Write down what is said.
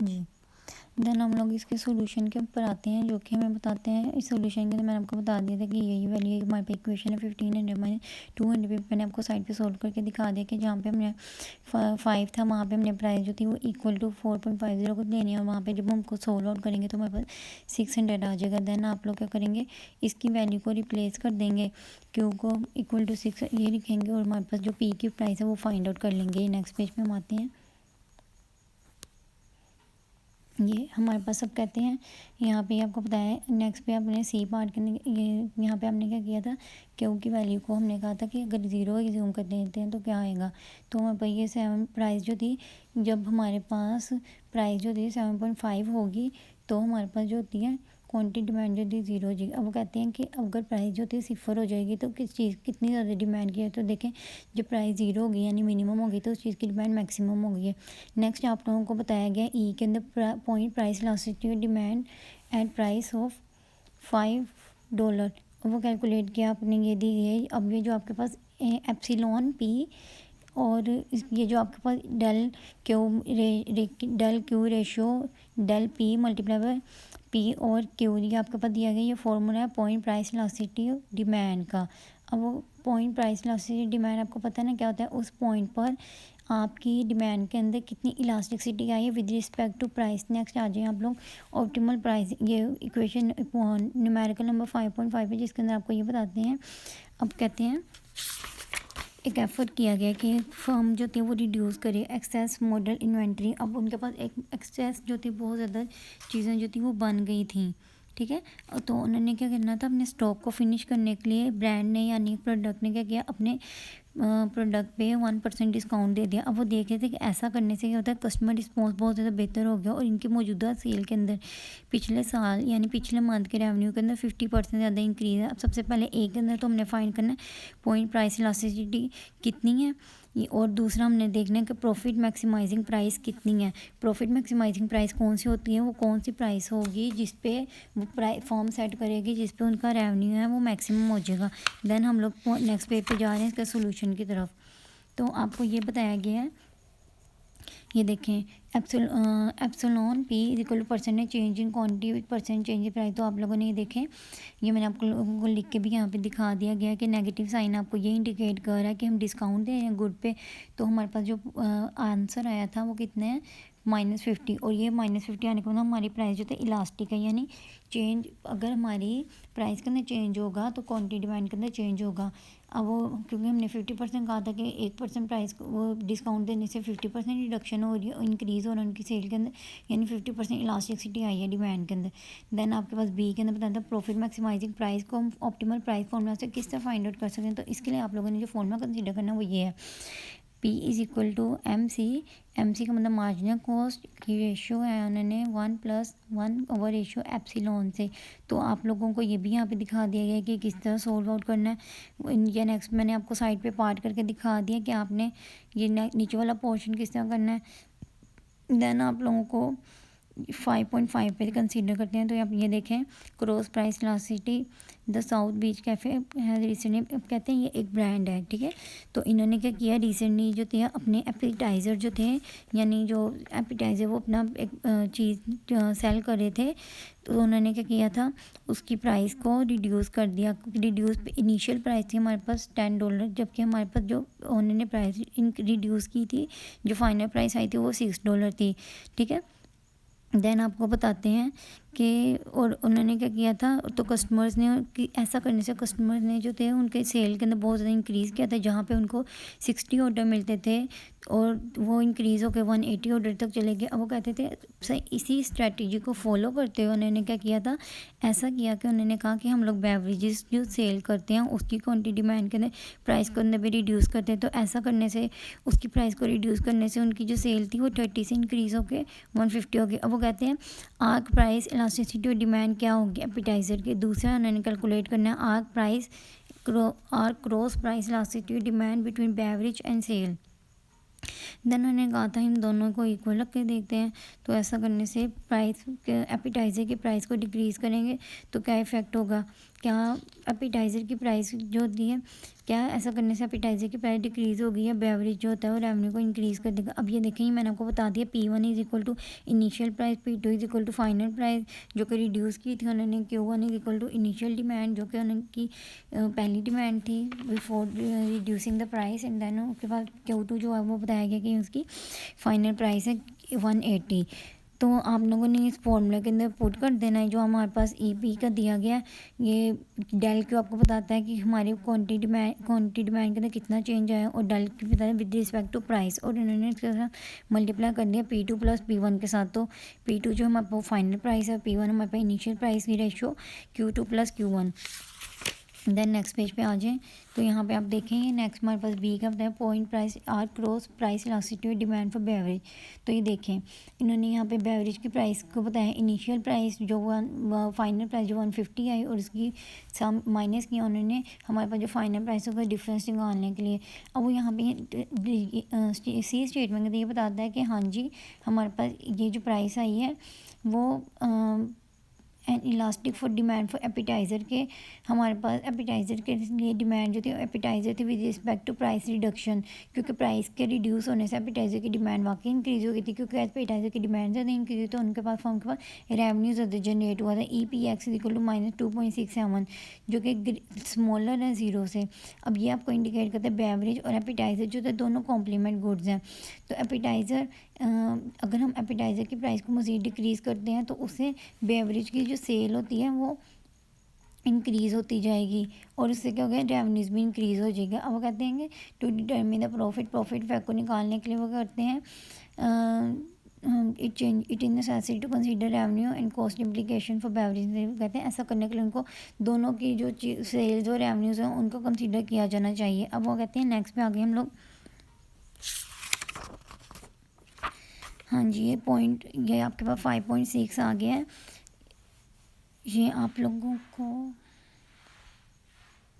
जी। Then हम लोग इसके सॉल्यूशन के ऊपर आते हैं, जो कि हमें बताते हैं इस सॉल्यूशन के अंदर मैंने आपको बता दिया था कि यही वैल्यू हमारे पे इक्वेशन है 1500 माइनस 200 पे मैंने आपको साइड पे सोल्व करके दिखा दिया कि जहाँ पे हमने 5 था वहाँ पे हमने प्राइस जो थी वो इक्वल टू 4.50 को लेनी है, और वहाँ पे जब हम हमको सोल्व आउट करेंगे तो हमारे पास 600 आ जाएगा। देन आप लोग क्या करेंगे, इसकी वैल्यू को रिप्लेस कर देंगे, क्यू को इक्वल टू 6 ये लिखेंगे, और हमारे पास जो पी की प्राइस है वो फाइंड आउट कर लेंगे। नेक्स्ट पेज पे हम आते हैं। ये हमारे पास सब कहते हैं, यहाँ पे आपको पता है नेक्स्ट पे आपने सी पार्ट के ये यहाँ पे हमने क्या किया था, क्यू की वैल्यू को हमने कहा था कि अगर ज़ीरो एज्यूम कर देते हैं तो क्या आएगा। तो हमारे पास ये 7 प्राइस जो थी, जब हमारे पास प्राइस जो थी 7.5 होगी तो हमारे पास जो होती है क्वांटिटी डिमांड जो थी ज़ीरो हो जाएगी। अब वो कहते हैं कि अगर प्राइस जो थी सिफर हो जाएगी तो किस चीज़ कितनी ज़्यादा डिमांड की है, तो देखें जब प्राइस ज़ीरो होगी यानी मिनिमम होगी तो उस चीज़ की डिमांड मैक्सिमम हो गई है। नेक्स्ट आप लोगों को बताया गया ई के अंदर point price elasticity demand at price of $5, वो कैलकुलेट किया आपने, ये दी है। अब ये जो आपके पास एप्सिलॉन पी और ये जो आपके पास del q ratio del p multiply by p और क्यू ये आपके पास दिया गया, ये फॉर्मूला है पॉइंट प्राइस इलास्टिसिटी डिमांड का। अब वो पॉइंट प्राइस इलास्टिसिटी डिमांड आपको पता है ना क्या होता है, उस पॉइंट पर आपकी डिमांड के अंदर कितनी इलास्टिसिटी आई है with respect to price. Next आ जाए आप लोग ऑप्टिमल प्राइस, ये इक्वेशन न्यूमेरिकल नंबर 5.5 है जिसके अंदर आपको ये बताते हैं। अब कहते हैं एक एफर्ट किया गया कि फर्म जो थी वो रिड्यूस करे एक्सेस मॉडल इन्वेंट्री। अब उनके पास एक एक्सेस जो थी बहुत ज़्यादा चीज़ें जो थी वो बन गई थी, ठीक है। तो उन्होंने क्या करना था, अपने स्टॉक को फिनिश करने के लिए ब्रांड ने यानी प्रोडक्ट ने क्या किया, अपने प्रोडक्ट पे 1% डिस्काउंट दे दिया। अब वो देख रहे थे कि ऐसा करने से क्या होता है, कस्टमर रिस्पॉन्स बहुत ज़्यादा बेहतर हो गया और इनके मौजूदा सेल के अंदर पिछले साल यानी पिछले मंथ के रेवेन्यू के अंदर 50% ज़्यादा इंक्रीज है। अब सबसे पहले एक के अंदर तो हमने फाइंड करना है पॉइंट प्राइस इलास्टिसिटी कितनी है, और दूसरा हमने देखना है कि प्रॉफिट मैक्सिमाइजिंग प्राइस कितनी है। प्रॉफिट मैक्सिमाइजिंग प्राइस कौन सी होती है, वो कौन सी प्राइस होगी जिस पे वो फॉर्म सेट करेगी जिस पे उनका रेवेन्यू है वो मैक्सिमम हो जाएगा। देन हम लोग नेक्स्ट पेज पे जा रहे हैं इसका सोल्यूशन की तरफ। तो आपको ये बताया गया है, ये देखें epsilon P is equal to percentage change in quantity with percent change in price. तो आप लोगों ने ये देखें, ये मैंने आपको लोगों को लिख के भी यहाँ पे दिखा दिया गया कि नेगेटिव साइन आपको ये इंडिकेट कर रहा है कि हम डिस्काउंट दे रहे हैं गुड पे। तो हमारे पास जो आंसर आया था वो कितने हैं, -50, और ये -50 आने के बाद हमारी प्राइस जो था इलास्टिक है, यानी चेंज अगर हमारी प्राइस के अंदर चेंज होगा तो क्वांटिटी डिमांड के अंदर चेंज होगा। अब वो क्योंकि हमने 50% कहा था कि 1% प्राइस वो डिस्काउंट देने से 50% रिडक्शन हो रही है, इंक्रीज़ हो रहा है उनकी सेल के अंदर, यानी 50% इलास्टिसिटी आई है डिमांड के अंदर। देन आपके पास बी के अंदर बताया था प्रॉफिट मैक्सिमाइजिंग प्राइस को हम ऑप्टिमल प्राइस फॉर्मूला से किस तरह फाइंड आउट कर सकते हैं। तो इसके लिए आप लोगों ने जो फॉर्मूला कंसिडर करना है वो ये है, P is equal to MC का मतलब मार्जिनल कॉस्ट की रेशियो है उन्होंने 1+1 रेशियो एप्सिलॉन से। तो आप लोगों को ये भी यहाँ पे दिखा दिया गया है कि किस तरह सोल्व आउट करना है। ये नेक्स्ट मैंने आपको साइड पे पार्ट करके दिखा दिया कि आपने ये नीचे वाला पोर्शन किस तरह करना है। देन आप लोगों को 5.5 पे कंसीडर करते हैं। तो आप ये देखें cross price elasticity the South Beach cafe है रिसेंटली, अब कहते हैं ये एक ब्रांड है, ठीक है। तो इन्होंने क्या किया, रिसेंटली जो थे अपने एपिटाइज़र जो थे, यानी जो एपिटाइज़र वो अपना एक चीज़ सेल कर रहे थे, तो उन्होंने क्या किया था उसकी प्राइस को रिड्यूस कर दिया। रिड्यूस इनिशियल प्राइस थी हमारे पास $10, जबकि हमारे पास जो उन्होंने प्राइस रिड्यूस की थी, जो फाइनल प्राइस आई थी वो $6 थी, ठीक है। देन आपको बताते हैं कि और उन्होंने क्या किया था, तो कस्टमर्स ने कि ऐसा करने से कस्टमर्स ने जो थे उनके सेल के अंदर बहुत ज़्यादा इंक्रीज़ किया था। जहाँ पे उनको 60 ऑर्डर मिलते थे और वो इंक्रीज़ होकर 180 ऑर्डर तक चले गए। अब वो कहते थे सही इसी स्ट्रेटजी को फॉलो करते हुए उन्होंने क्या किया था, ऐसा किया कि उन्होंने कहा कि हम लोग बेवरेजेस जो सेल करते हैं उसकी क्वान्टिटी डिमांड के अंदर प्राइस को अंदर भी रिड्यूस करते हैं। तो ऐसा करने से उसकी प्राइस को रिड्यूस करने से उनकी जो सेल थी वो 30 से इंक्रीज़ होकर 150 हो गई। अब वो कहते हैं आर्क प्राइस इलास्टिसिटी और डिमांड क्या होगी एपिटाइज़र के। दूसरा उन्होंने कैलकुलेट करना है आर्क प्राइस और cross price elasticity demand between beverage and sale. Then उन्होंने कहा था इन दोनों को इक्वल रख के देखते हैं। तो ऐसा करने से प्राइस के एपिटाइज़र की प्राइस को डिक्रीज़ करेंगे तो क्या इफ़ेक्ट होगा क्या एपिटाइज़र की प्राइस जो होती है, क्या ऐसा करने से एपिटाइज़र की प्राइस डिक्रीज़ होगी या बेवरेज जो होता है वो रेवेन्यू को इंक्रीज़ कर देगा। अब ये देखें, मैंने आपको बता दिया P1 is equal to initial price, P2 is equal to final price जो कि रिड्यूस की थी उन्होंने, Q1 is equal to initial demand जो कि उनकी पहली डिमांड थी before reducing the price, and then उसके बाद Q2 जो है वो बताया गया कि उसकी फाइनल प्राइस है 180। तो आप लोगों ने इस फॉर्मूला के अंदर पुट कर देना है जो हमारे पास EP का दिया गया है। ये डेल क्यू आपको बताता है कि हमारी क्वांटिटी डिमांड के अंदर कितना चेंज आया, और डेल क्यू बताता है विद रिस्पेक्ट टू प्राइस, और इन्होंने इसके साथ मल्टीप्लाई कर दिया P2 प्लस P1 के साथ। तो P2 जो हमारे पास फाइनल प्राइस है, P1 हमारे पास इनिशियल प्राइस की ratio, Q2 plus Q1। Then next page पे आ जाएं तो यहाँ पे आप देखेंगे नेक्स्ट हमारे पास बी का बताया point price or cross price elasticity demand for beverage. तो ये देखें इन्होंने यहाँ पे बेवरेज की प्राइस को बताया, इनिशियल प्राइस जो फाइनल प्राइस जो 150 आई और उसकी सम माइनस किया उन्होंने हमारे पास जो फाइनल प्राइस होगा डिफरेंस निकालने के लिए। अब वो यहाँ पे सी स्टेटमेंट के ये बताता है कि हाँ जी हमारे पास ये जो प्राइस आई है वो and elastic for demand for appetiser के, हमारे पास एपिटाइज़र के लिए डिमांड जो थी एपिटाइज़र थी with respect to price reduction, क्योंकि प्राइस के रिड्यूस होने से एपिटाइज़र की डिमांड वाकई इंक्रीज़ हो गई थी, क्योंकि एपिटाइज़र की डिमांड ज़्यादा इंक्रीज़ हुई तो उनके पास फर्म के पास रेवेन्यू ज़्यादा जनरेट हुआ था। EPX इक्वल टू -2.67 जो कि स्मॉलर है ज़ीरो से। अब ये आपको इंडिकेट करता है बेवरेज और एपिटाइज़र जो थे दोनों कॉम्प्लीमेंट गुड्स हैं। तो एपिटाइज़र अगर हम एपिटाइज़र की प्राइस को मज़ीद डिक्रीज़ करते हैं तो उससे बेवरेज की जो सेल होती है वो इंक्रीज़ होती जाएगी और उससे क्या हो गया रेवेन्यूज़ भी इंक्रीज़ हो जाएगा। अब वो कहते हैं to determine the profit fact को निकालने के लिए वो करते हैं it is necessary to consider revenue and cost implication for beverage. कहते हैं ऐसा करने के लिए उनको दोनों की जो सेल्स और रेवेन्यूज़ हैं उनको कंसीडर किया जाना चाहिए। अब वो कहते हैं नेक्स्ट पे आगे हम लोग, हाँ जी ये आपके पास 5.6 आ गया है। ये आप लोगों को